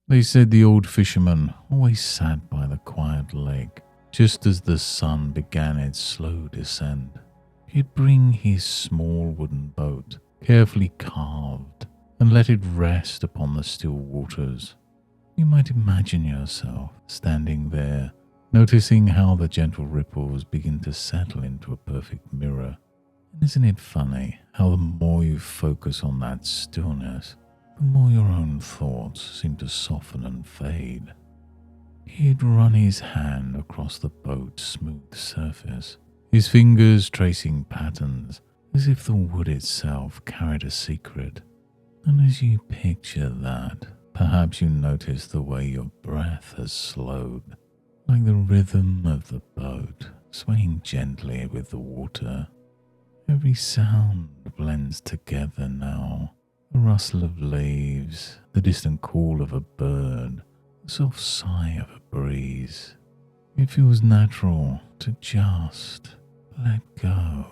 They said the old fisherman always sat by the quiet lake just as the sun began its slow descent. He'd bring his small wooden boat, carefully carved, and let it rest upon the still waters. You might imagine yourself standing there, noticing how the gentle ripples begin to settle into a perfect mirror. And isn't it funny how the more you focus on that stillness, the more your own thoughts seem to soften and fade? He'd run his hand across the boat's smooth surface, his fingers tracing patterns as if the wood itself carried a secret. And as you picture that, perhaps you notice the way your breath has slowed, like the rhythm of the boat swaying gently with the water. Every sound blends together now. The rustle of leaves, the distant call of a bird, the soft sigh of a breeze. It feels natural to just let go.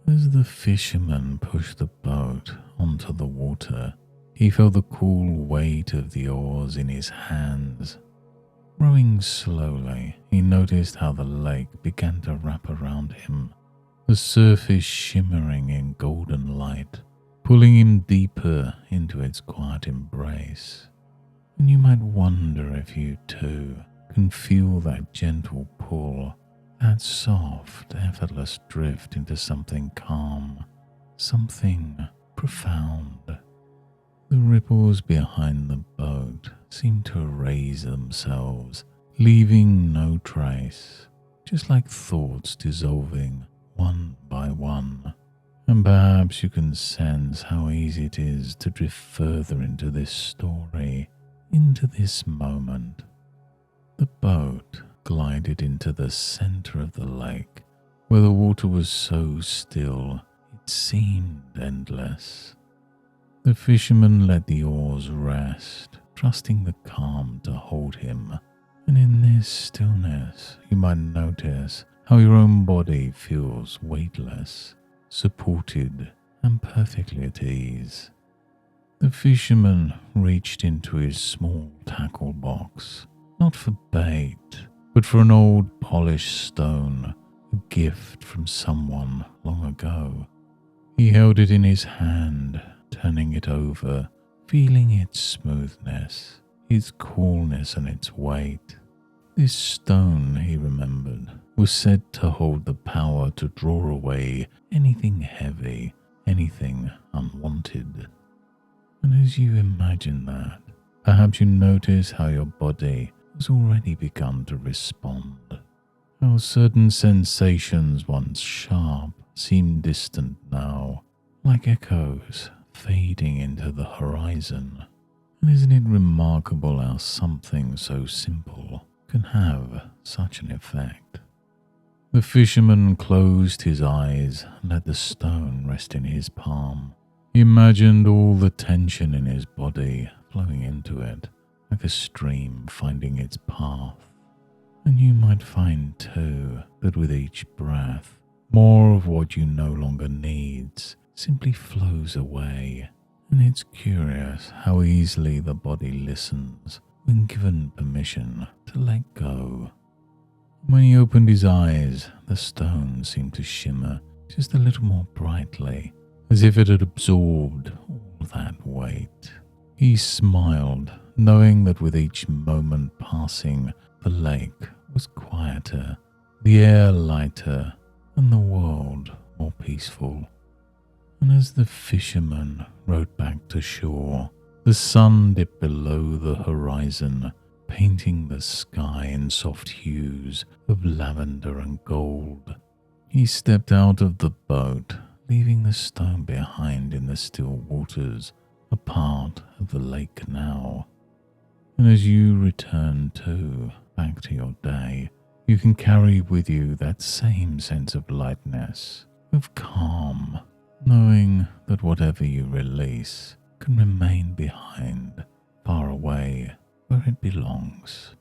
As the fisherman pushed the boat onto the water, he felt the cool weight of the oars in his hands. Rowing slowly, he noticed how the lake began to wrap around him, the surface shimmering in golden light, pulling him deeper into its quiet embrace. And you might wonder if you too can feel that gentle pull, that soft, effortless drift into something calm, something profound. The ripples behind the boat seem to erase themselves, leaving no trace, just like thoughts dissolving one by one. And perhaps you can sense how easy it is to drift further into this story, into this moment. The boat glided into the center of the lake, where the water was so still it seemed endless. The fisherman let the oars rest, trusting the calm to hold him. And in this stillness, you might notice how your own body feels weightless, supported, and perfectly at ease. The fisherman reached into his small tackle box, not for bait, but for an old polished stone, a gift from someone long ago. He held it in his hand, turning it over, feeling its smoothness, its coolness and its weight. This stone, he remembered, was said to hold the power to draw away anything heavy, anything unwanted. And as you imagine that, perhaps you notice how your body has already begun to respond, how certain sensations once sharp seem distant now, like echoes fading into the horizon. And isn't it remarkable how something so simple can have such an effect? The fisherman closed his eyes and let the stone rest in his palm. He imagined all the tension in his body flowing into it, like a stream finding its path. And you might find too that with each breath, more of what you no longer needs simply flows away. And it's curious how easily the body listens when given permission to let go. When he opened his eyes, the stone seemed to shimmer just a little more brightly, as if it had absorbed all that weight. He smiled, knowing that with each moment passing, the lake was quieter, the air lighter, and the world more peaceful. And as the fisherman rowed back to shore, the sun dipped below the horizon, painting the sky in soft hues of lavender and gold. He stepped out of the boat, leaving the stone behind in the still waters, a part of the lake now. And as you return too, back to your day, you can carry with you that same sense of lightness, of calm, knowing that whatever you release can remain behind, far away, where it belongs.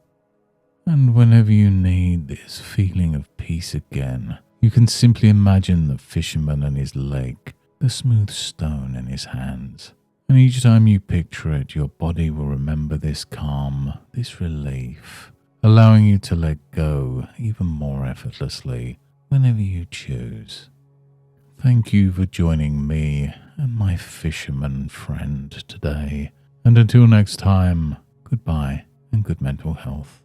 And whenever you need this feeling of peace again, you can simply imagine the fisherman and his lake, the smooth stone in his hands, And each time you picture it, your body will remember this calm, this relief, allowing you to let go even more effortlessly whenever you choose. Thank you for joining me and my fisherman friend today. And until next time, goodbye and good mental health.